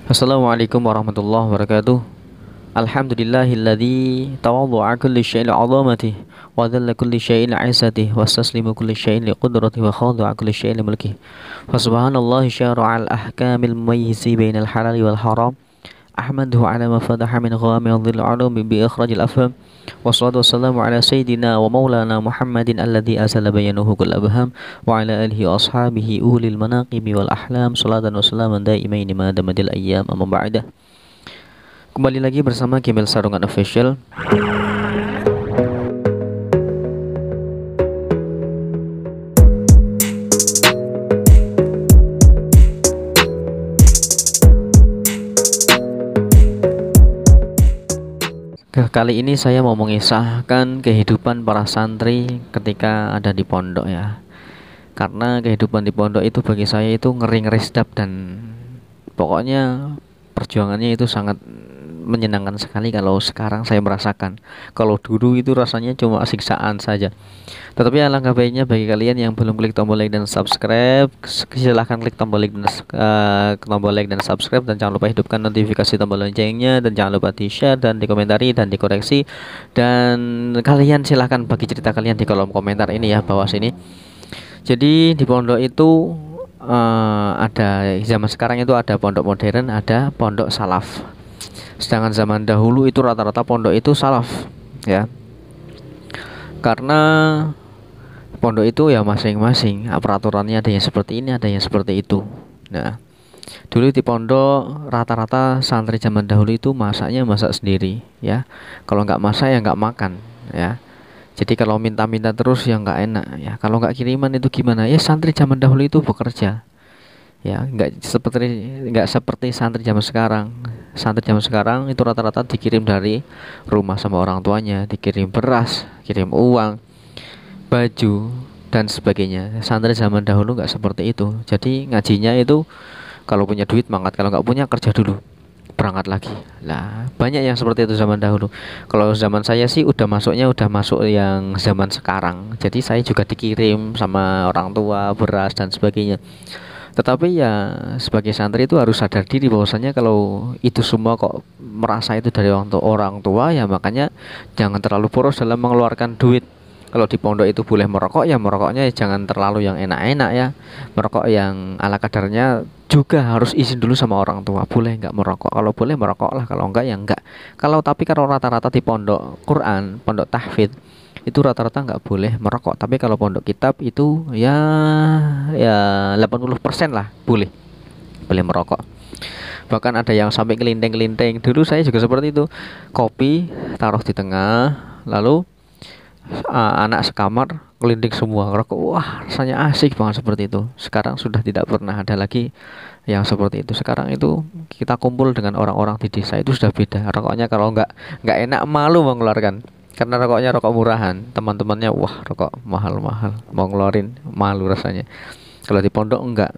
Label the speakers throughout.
Speaker 1: Assalamualaikum warahmatullahi wabarakatuh. Alhamdulillahilladzi tawaddu'a kulli syai'in 'azamatihi wa dhalla kulli syai'in 'izzatihi wa istaslimu kulli syai'in liqudratihi wa khada'a kulli syai'in li mulkihi. Fa subhanallahi syara'al ahkamil mumayyizi bainal halali wal haram. Ahmaduhu ala ma fataha min ghamidil 'ulumi bi ikhrajil afham. Wassalatu wassalamu ala sayyidina wa maulana Muhammadin alladzi azala bayanuhu kull abham wa ala alihi wa ashabihi ulil manaqibi wal ahlam. Salatan wa salaman daimaini ma damadil ayyam amma ba'da. Kembali lagi bersama Gmail Sarungan Official. Kali ini saya mau mengisahkan kehidupan para santri ketika ada di pondok ya. Karena kehidupan di pondok itu bagi saya itu ngeri-ngeri sedap dan pokoknya perjuangannya itu sangat menyenangkan sekali kalau sekarang saya merasakan. Kalau dulu itu rasanya cuma siksaan saja. Tetapi alangkah baiknya bagi kalian yang belum klik tombol like dan subscribe, silahkan klik tombol like dan subscribe, dan jangan lupa hidupkan notifikasi tombol loncengnya, dan jangan lupa di share dan dikomentari dan dikoreksi. Dan kalian silahkan bagi cerita kalian di kolom komentar ini ya, bawah sini. Jadi di pondok itu ada zaman sekarang itu ada pondok modern, ada pondok salaf. Sedangkan zaman dahulu itu rata-rata pondok itu salaf ya. Karena pondok itu ya masing-masing peraturannya, ada yang seperti ini, ada yang seperti itu. Nah, dulu di pondok rata-rata santri zaman dahulu itu masaknya masak sendiri ya. Kalau nggak masak ya nggak makan ya. Jadi kalau minta-minta terus ya nggak enak ya. Kalau nggak kiriman itu gimana ya? Santri zaman dahulu itu bekerja ya, nggak seperti santri zaman sekarang. Santri zaman sekarang itu rata-rata dikirim dari rumah sama orang tuanya, dikirim beras, kirim uang, baju dan sebagainya. Santri zaman dahulu nggak seperti itu. Jadi ngajinya itu kalau punya duit mangkat, kalau nggak punya kerja dulu, berangkat lagi. Lah banyak yang seperti itu zaman dahulu. Kalau zaman saya sih udah masuk yang zaman sekarang. Jadi saya juga dikirim sama orang tua beras dan sebagainya. Tetapi ya sebagai santri itu harus sadar diri bahwasanya kalau itu semua kok merasa itu dari orang tua ya, makanya jangan terlalu boros dalam mengeluarkan duit. Kalau di pondok itu boleh merokok ya merokoknya jangan terlalu yang enak-enak ya. Merokok yang ala kadarnya, juga harus izin dulu sama orang tua. Boleh nggak merokok? Kalau boleh merokok lah, kalau enggak ya enggak. Tapi kalau rata-rata di pondok Quran, pondok tahfidz itu rata-rata nggak boleh merokok. Tapi kalau pondok kitab itu ya 80% lah boleh merokok. Bahkan ada yang sampai kelinteng-kelinteng. Dulu saya juga seperti itu. Kopi taruh di tengah, lalu anak sekamar kelinteng semua rokok. Wah, rasanya asik banget seperti itu. Sekarang sudah tidak pernah ada lagi yang seperti itu. Sekarang itu kita kumpul dengan orang-orang di desa itu sudah beda. Rokoknya kalau nggak enak malu mengeluarkan. Karena rokoknya rokok murahan. Teman-temannya wah rokok mahal-mahal, mau ngeluarin malu rasanya. Kalau di pondok enggak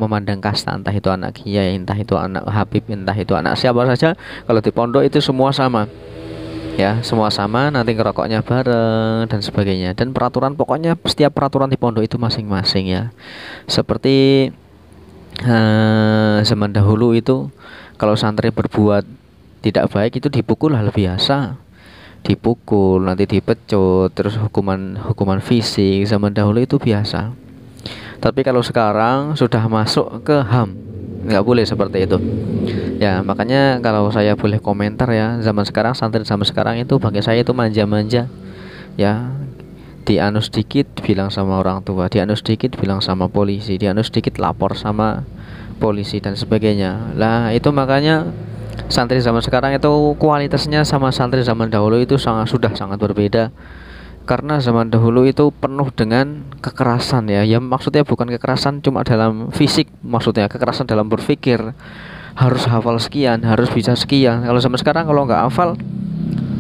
Speaker 1: memandang kasta, entah itu anak kiai, entah itu anak habib, entah itu anak siapa saja. Kalau di pondok itu semua sama. Ya, semua sama, nanti ngerokoknya bareng dan sebagainya. Dan peraturan, pokoknya setiap peraturan di pondok itu masing-masing ya. Seperti zaman dahulu itu kalau santri berbuat tidak baik itu dipukul, hal biasa. Dipukul, nanti dipecut, terus hukuman fisik. Zaman dahulu itu biasa. Tapi kalau sekarang sudah masuk ke HAM, nggak boleh seperti itu. Ya, makanya kalau saya boleh komentar ya, zaman sekarang santri zaman sekarang itu bagi saya itu manja-manja. Ya, dianu sedikit bilang sama orang tua, dianu sedikit bilang sama polisi, dianu sedikit lapor sama polisi dan sebagainya. Lah itu makanya santri zaman sekarang itu kualitasnya sama santri zaman dahulu itu sudah sangat berbeda. Karena zaman dahulu itu penuh dengan kekerasan ya. Ya maksudnya bukan kekerasan cuma dalam fisik, maksudnya kekerasan dalam berpikir. Harus hafal sekian, harus bisa sekian. Kalau zaman sekarang kalau nggak hafal,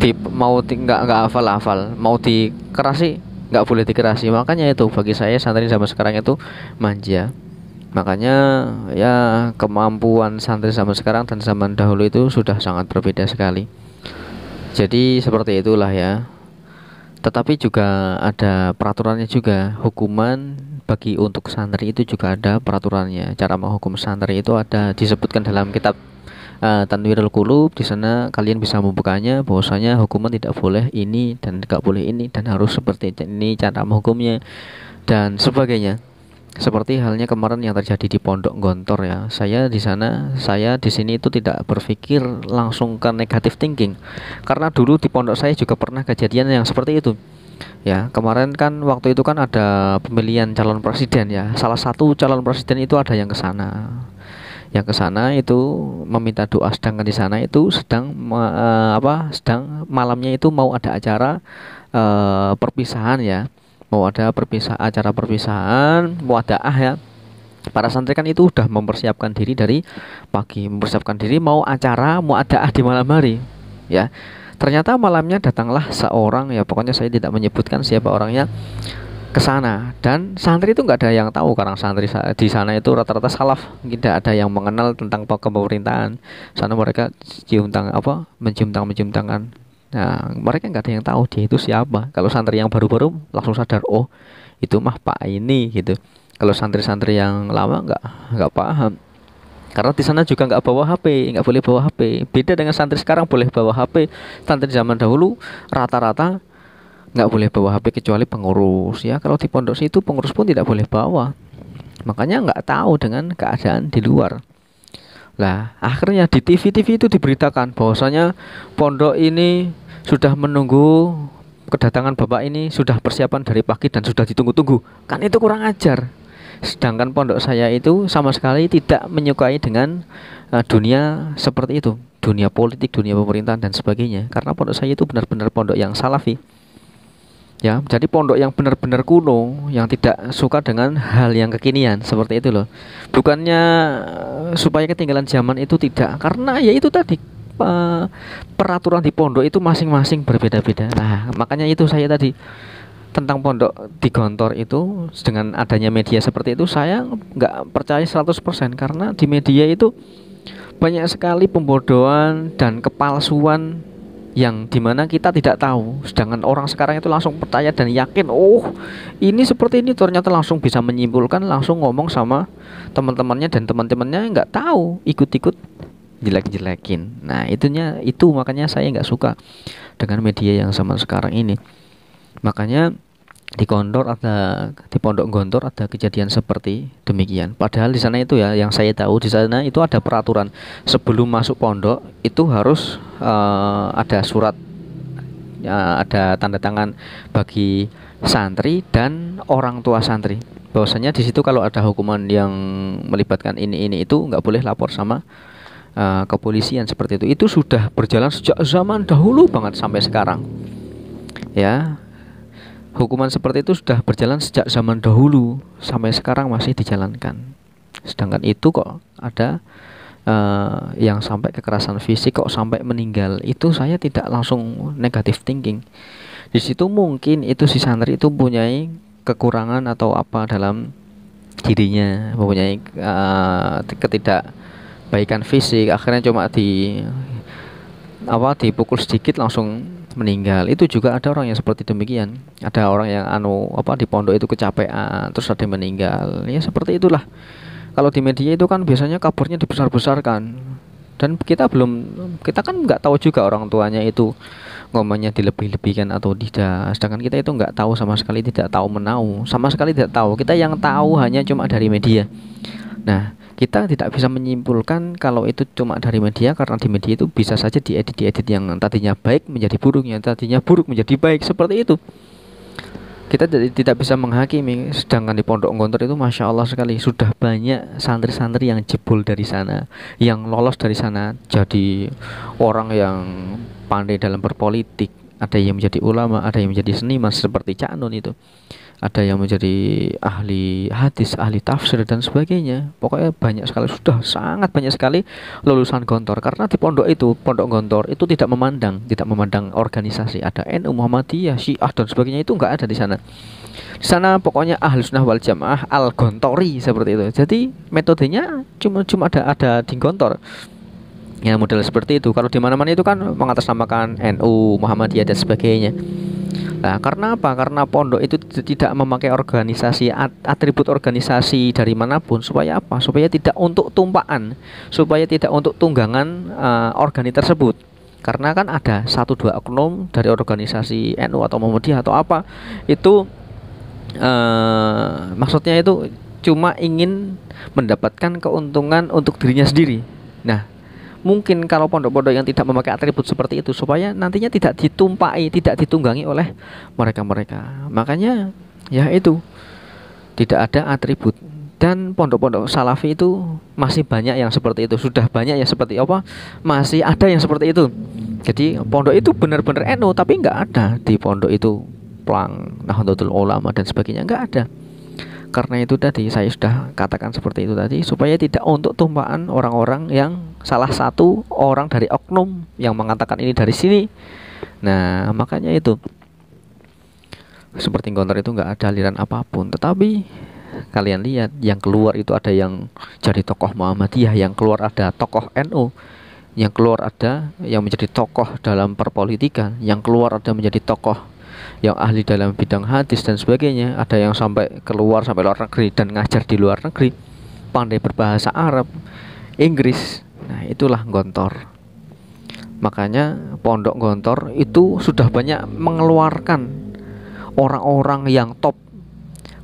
Speaker 1: nggak hafal, mau dikerasi nggak boleh dikerasi. Makanya itu bagi saya santri zaman sekarang itu manja. Makanya ya kemampuan santri zaman sekarang dan zaman dahulu itu sudah sangat berbeda sekali. Jadi seperti itulah ya. Tetapi juga ada peraturannya juga. Hukuman bagi untuk santri itu juga ada peraturannya. Cara menghukum santri itu ada disebutkan dalam kitab Tanwirul Qulub. Di sana kalian bisa membukanya bahwasanya hukuman tidak boleh ini dan tidak boleh ini dan harus seperti ini cara menghukumnya dan sebagainya. Seperti halnya kemarin yang terjadi di Pondok Gontor ya. Saya di sini itu tidak berpikir langsung ke negative thinking. Karena dulu di pondok saya juga pernah kejadian yang seperti itu. Ya, kemarin kan waktu itu kan ada pemilihan calon presiden ya. Salah satu calon presiden itu ada yang ke sana. Yang ke sana itu meminta doa, sedangkan di sana itu sedang sedang malamnya itu mau ada acara perpisahan ya. Mau ada acara perpisahan muadaah ya. Para santri kan itu udah mempersiapkan diri dari pagi, mempersiapkan diri mau acara muadaah di malam hari ya. Ternyata malamnya datanglah seorang ya, pokoknya saya tidak menyebutkan siapa orangnya, ke sana, dan santri itu nggak ada yang tahu karena santri di sana itu rata-rata salaf, tidak ada yang mengenal tentang pemerintahan. Sana mereka mencium tangan. Nah, mereka nggak ada yang tahu dia itu siapa. Kalau santri yang baru-baru langsung sadar, oh itu mah Pak ini gitu. Kalau santri-santri yang lama nggak paham. Karena di sana juga nggak bawa HP, nggak boleh bawa HP. Beda dengan santri sekarang boleh bawa HP. Santri zaman dahulu rata-rata nggak boleh bawa HP kecuali pengurus ya. Kalau di pondok situ pengurus pun tidak boleh bawa. Makanya nggak tahu dengan keadaan di luar. Lah, akhirnya di TV itu diberitakan bahwasanya pondok ini sudah menunggu kedatangan bapak ini, sudah persiapan dari pagi dan sudah ditunggu-tunggu. Kan itu kurang ajar. Sedangkan pondok saya itu sama sekali tidak menyukai dengan dunia seperti itu, dunia politik, dunia pemerintahan dan sebagainya. Karena pondok saya itu benar-benar pondok yang salafi. Ya, jadi pondok yang benar-benar kuno, yang tidak suka dengan hal yang kekinian seperti itu loh. Bukannya supaya ketinggalan zaman itu, tidak, karena ya itu tadi peraturan di pondok itu masing-masing berbeda-beda. Nah, makanya itu saya tadi tentang pondok di Gontor itu dengan adanya media seperti itu saya nggak percaya 100% karena di media itu banyak sekali pembodohan dan kepalsuan yang dimana kita tidak tahu, sedangkan orang sekarang itu langsung percaya dan yakin, oh ini seperti ini, ternyata langsung bisa menyimpulkan, langsung ngomong sama teman-temannya dan teman-temannya nggak tahu, ikut-ikut jelek-jelekin. Nah itu makanya saya nggak suka dengan media yang zaman sekarang ini. Makanya di Pondok Gontor ada kejadian seperti demikian. Padahal di sana itu ya, yang saya tahu di sana itu ada peraturan sebelum masuk pondok itu harus ada surat, ada tanda tangan bagi santri dan orang tua santri. Bahwasanya di situ kalau ada hukuman yang melibatkan ini itu nggak boleh lapor sama kepolisian seperti itu. Itu sudah berjalan sejak zaman dahulu banget sampai sekarang. Ya. Hukuman seperti itu sudah berjalan sejak zaman dahulu sampai sekarang masih dijalankan. Sedangkan itu kok ada yang sampai kekerasan fisik, kok sampai meninggal, itu saya tidak langsung negative thinking. Di situ mungkin itu si santri itu mempunyai kekurangan atau apa dalam dirinya, mempunyai ketidakbaikan fisik, akhirnya cuma dipukul sedikit langsung meninggal. Itu juga ada orang yang seperti demikian. Ada orang yang di pondok itu kecapean terus ada yang meninggal. Ya seperti itulah. Kalau di media itu kan biasanya kabarnya dibesar-besarkan. Dan kita kan nggak tahu juga orang tuanya itu ngomongnya dilebih-lebihkan atau tidak. Sedangkan kita itu nggak tahu sama sekali, tidak tahu menau, sama sekali tidak tahu. Kita yang tahu hanya cuma dari media. Nah, kita tidak bisa menyimpulkan kalau itu cuma dari media, karena di media itu bisa saja diedit yang tadinya baik menjadi buruk, yang tadinya buruk menjadi baik, seperti itu. Kita tidak bisa menghakimi. Sedangkan di Pondok Gontor itu Masya Allah sekali, sudah banyak santri-santri yang jebol dari sana, yang lolos dari sana jadi orang yang pandai dalam berpolitik. Ada yang menjadi ulama, ada yang menjadi seniman seperti Cak Nun itu, ada yang menjadi ahli hadis, ahli tafsir dan sebagainya. Pokoknya banyak sekali, sudah sangat banyak sekali lulusan Gontor. Karena di Pondok Gontor itu tidak memandang organisasi. Ada NU, Muhammadiyah, Syiah dan sebagainya, itu nggak ada di sana. Di sana pokoknya Ahlus Sunnah wal Jamaah Al-Gontori seperti itu. Jadi metodenya cuma ada di Gontor. Ya model seperti itu. Kalau di mana-mana itu kan mengatasnamakan NU, Muhammadiyah dan sebagainya. Nah, karena apa? Karena pondok itu tidak memakai organisasi, atribut organisasi dari manapun. Supaya apa? Supaya tidak untuk tumpaan, supaya tidak untuk tunggangan organi tersebut. Karena kan ada satu dua oknum dari organisasi NU atau Muhammadiyah atau apa, itu maksudnya itu cuma ingin mendapatkan keuntungan untuk dirinya sendiri. Nah, mungkin kalau pondok-pondok yang tidak memakai atribut seperti itu, supaya nantinya tidak ditumpai, tidak ditunggangi oleh mereka-mereka. Makanya ya itu, tidak ada atribut. Dan pondok-pondok salafi itu masih banyak yang seperti itu. Sudah banyak yang seperti apa? Masih ada yang seperti itu. Jadi pondok itu benar-benar NU, tapi nggak ada di pondok itu Plang, Nahdlatul Ulama dan sebagainya, nggak ada. Karena itu tadi saya sudah katakan seperti itu tadi, supaya tidak untuk tumpaan orang-orang yang salah satu orang dari oknum yang mengatakan ini dari sini. Nah, makanya itu seperti Gontor itu nggak ada aliran apapun. Tetapi kalian lihat, yang keluar itu ada yang jadi tokoh Muhammadiyah, yang keluar ada tokoh NU, yang keluar ada yang menjadi tokoh dalam perpolitikan, yang keluar ada menjadi tokoh yang ahli dalam bidang hadis dan sebagainya. Ada yang sampai keluar sampai luar negeri dan ngajar di luar negeri, pandai berbahasa Arab, Inggris. Nah, itulah Gontor. Makanya pondok Gontor itu sudah banyak mengeluarkan orang-orang yang top.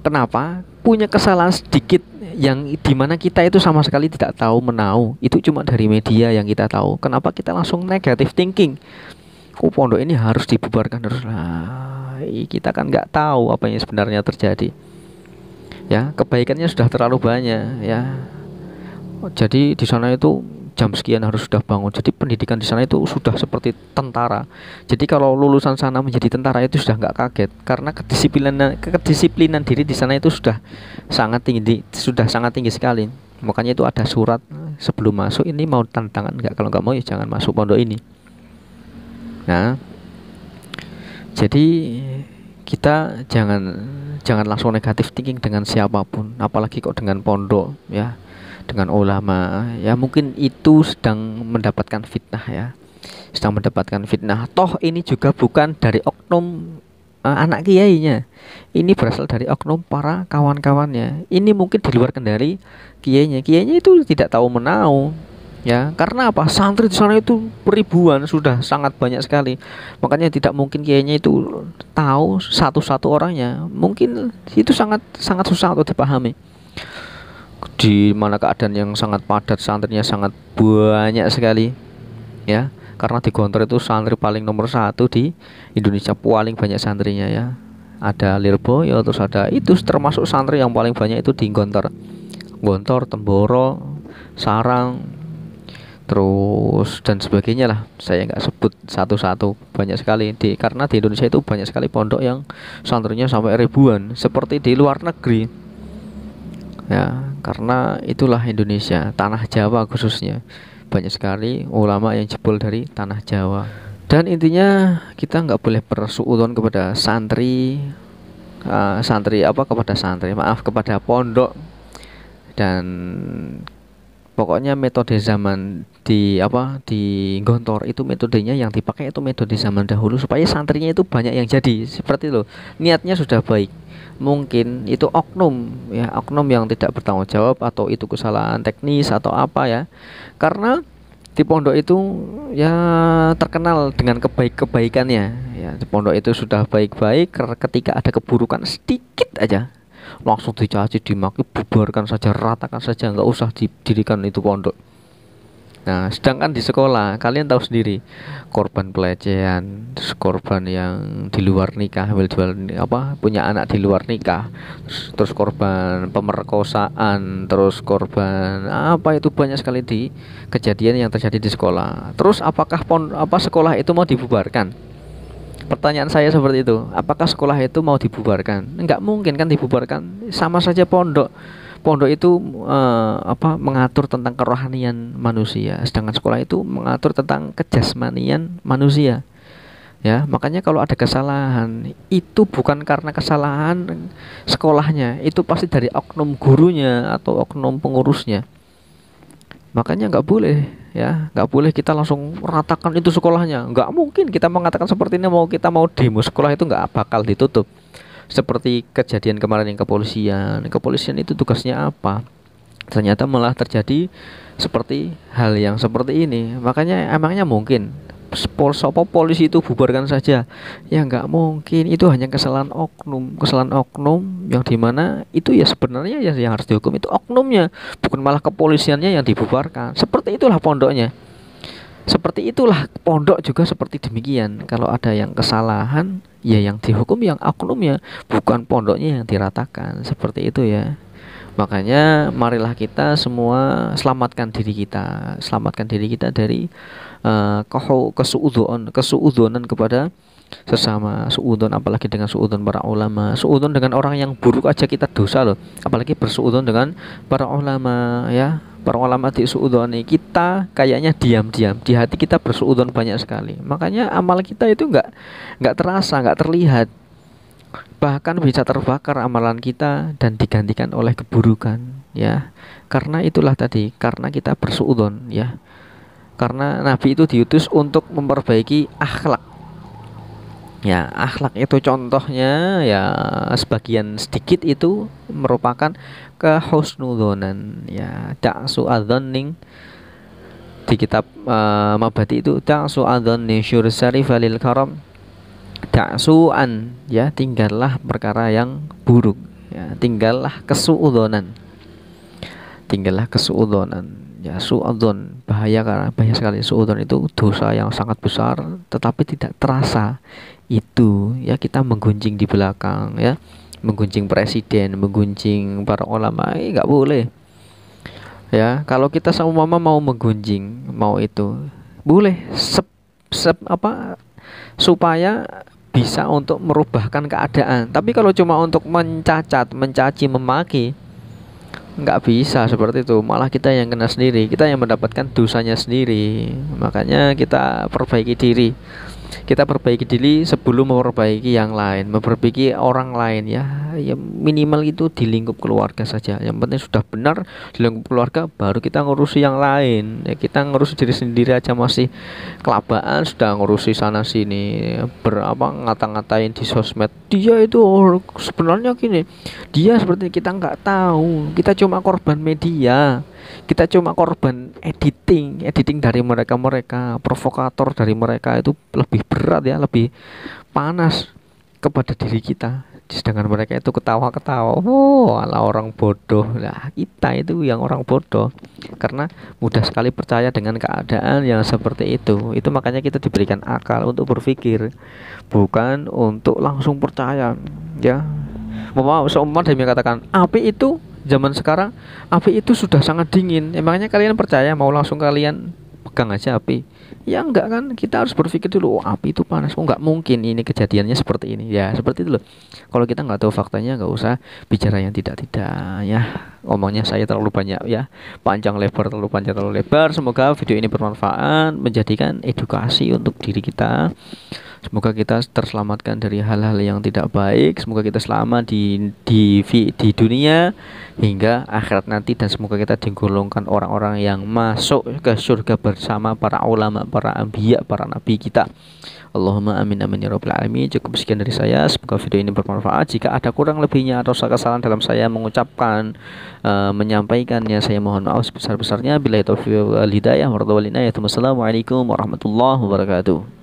Speaker 1: Kenapa? Punya kesalahan sedikit yang dimana kita itu sama sekali tidak tahu menahu. Itu cuma dari media yang kita tahu. Kenapa kita langsung negative thinking? Kok pondok ini harus dibubarkan terus? Nah, kita kan nggak tahu apa yang sebenarnya terjadi. Ya, kebaikannya sudah terlalu banyak. Ya, jadi di sana itu jam sekian harus sudah bangun. Jadi pendidikan di sana itu sudah seperti tentara. Jadi kalau lulusan sana menjadi tentara itu sudah nggak kaget, karena kedisiplinan diri di sana itu sudah sangat tinggi sekali. Makanya itu ada surat sebelum masuk, ini mau tantangan nggak? Kalau nggak mau ya jangan masuk pondok ini. Nah, jadi kita jangan langsung negatif thinking dengan siapapun, apalagi kok dengan pondok ya, dengan ulama ya. Mungkin itu sedang mendapatkan fitnah ya, sedang mendapatkan fitnah. Toh ini juga bukan dari oknum anak kiainya, ini berasal dari oknum para kawan-kawannya. Ini mungkin di luar kendali kiainya. Kiainya itu tidak tahu menahu. Ya, karena apa? Santri di sana itu ribuan, sudah sangat banyak sekali. Makanya tidak mungkin kiainya itu tahu satu-satu orangnya. Mungkin itu sangat susah untuk dipahami. Di mana keadaan yang sangat padat, santrinya sangat banyak sekali. Ya, karena di Gontor itu santri paling nomor 1 di Indonesia, paling banyak santrinya ya. Ada Lirboyo, terus ada itu, termasuk santri yang paling banyak itu di Gontor. Gontor, Temboro, Sarang, terus dan sebagainya lah, saya nggak sebut satu-satu, banyak sekali karena di Indonesia itu banyak sekali pondok yang santrinya sampai ribuan seperti di luar negeri ya. Karena itulah Indonesia, tanah Jawa khususnya, banyak sekali ulama yang jebol dari tanah Jawa. Dan intinya kita nggak boleh bersuudzon kepada kepada pondok. Dan pokoknya metode zaman di Gontor itu, metodenya yang dipakai itu metode zaman dahulu supaya santrinya itu banyak yang jadi seperti itu. Niatnya sudah baik, mungkin itu oknum ya, oknum yang tidak bertanggung jawab, atau itu kesalahan teknis atau apa ya. Karena di pondok itu ya terkenal dengan kebaikannya ya. Di pondok itu sudah baik-baik, ketika ada keburukan sedikit aja langsung dicaci, dimaki, bubarkan saja, ratakan saja, nggak usah didirikan itu pondok. Nah, sedangkan di sekolah kalian tahu sendiri, korban pelecehan, korban yang di luar nikah, punya anak di luar nikah, terus korban pemerkosaan, terus korban apa itu, banyak sekali di kejadian yang terjadi di sekolah. Terus apakah sekolah itu mau dibubarkan? Pertanyaan saya seperti itu. Apakah sekolah itu mau dibubarkan? Enggak mungkin kan dibubarkan. Sama saja pondok. Pondok itu mengatur tentang kerohanian manusia, sedangkan sekolah itu mengatur tentang kejasmanian manusia. Ya, makanya kalau ada kesalahan itu bukan karena kesalahan sekolahnya, itu pasti dari oknum gurunya atau oknum pengurusnya. Makanya nggak boleh ya, nggak boleh kita langsung ratakan itu sekolahnya. Nggak mungkin kita mengatakan seperti ini, kita mau demo sekolah itu nggak bakal ditutup. Seperti kejadian kemarin yang kepolisian itu tugasnya apa? Ternyata malah terjadi seperti hal yang seperti ini. Makanya emangnya mungkin polisi itu bubarkan saja? Ya nggak mungkin. Itu hanya kesalahan oknum yang dimana itu ya sebenarnya ya yang harus dihukum itu oknumnya, bukan malah kepolisiannya yang dibubarkan. Seperti itulah pondoknya. Seperti itulah pondok juga seperti demikian. Kalau ada yang kesalahan, ya yang dihukum yang oknumnya, bukan pondoknya yang diratakan. Seperti itu ya. Makanya marilah kita semua selamatkan diri kita dari kesuudzon kepada sesama, suudzon apalagi dengan suudzon para ulama. Suudzon dengan orang yang buruk aja kita dosa loh, apalagi bersuudzon dengan para ulama ya. Para ulama disuudzoni, kita kayaknya diam-diam di hati kita bersuudzon banyak sekali. Makanya amal kita itu nggak terasa, nggak terlihat, bahkan bisa terbakar amalan kita dan digantikan oleh keburukan ya. Karena itulah tadi, karena kita bersuudzon ya. Karena Nabi itu diutus untuk memperbaiki akhlak. Ya, akhlak itu contohnya ya sebagian sedikit itu merupakan kehusnudzonan ya. Da'su adzanning di kitab Mabadi itu da'su adzanni syursari falil karam da'su'an ya, tinggallah perkara yang buruk ya, tinggallah kesuudzonan ya. Suudzon bahaya, karena bahaya sekali. Suudzon itu dosa yang sangat besar tetapi tidak terasa. Itu ya, kita menggunjing di belakang ya, menggunjing presiden, menggunjing para ulama, nggak boleh ya. Kalau kita sama mama mau menggunjing, mau itu boleh supaya bisa untuk merubahkan keadaan. Tapi kalau cuma untuk mencacat, mencaci, memaki, nggak bisa seperti itu. Malah kita yang kena sendiri, kita yang mendapatkan dosanya sendiri. Makanya kita perbaiki diri sebelum memperbaiki yang lain, memperbaiki orang lain ya. Ya minimal itu di lingkup keluarga saja. Yang penting sudah benar di lingkup keluarga, baru kita ngurusi yang lain ya. Kita ngurusi diri sendiri aja masih kelabaan, sudah ngurusi sana sini, ngata-ngatain di sosmed, dia itu sebenarnya gini, dia seperti, kita nggak tahu. Kita cuma korban media, kita cuma korban editing dari mereka provokator dari mereka. Itu lebih berat ya, lebih panas kepada diri kita. Sedangkan mereka itu ketawa-ketawa, ala orang bodoh. Nah, kita itu yang orang bodoh karena mudah sekali percaya dengan keadaan yang seperti itu. Itu makanya kita diberikan akal untuk berpikir, bukan untuk langsung percaya ya. Seumpama dia mengatakan api itu zaman sekarang, api itu sudah sangat dingin, emangnya kalian percaya mau langsung kalian pegang aja api? Ya enggak kan, kita harus berpikir dulu, api itu panas, enggak mungkin ini kejadiannya seperti ini ya, seperti itu loh. Kalau kita nggak tahu faktanya, nggak usah bicara yang tidak ya. Omongnya saya terlalu banyak ya, terlalu panjang terlalu lebar. Semoga video ini bermanfaat, menjadikan edukasi untuk diri kita. Semoga kita terselamatkan dari hal-hal yang tidak baik. Semoga kita selamat di dunia hingga akhirat nanti, dan semoga kita digolongkan orang-orang yang masuk ke surga bersama para ulama, para anbiya, para nabi kita. Allahumma amin amin ya rabbal alamin. Cukup sekian dari saya. Semoga video ini bermanfaat. Jika ada kurang lebihnya atau kesalahan dalam saya mengucapkan, menyampaikannya, saya mohon maaf sebesar-besarnya. Billahi taufiq wal hidayah. Wassalamualaikum warahmatullahi wabarakatuh.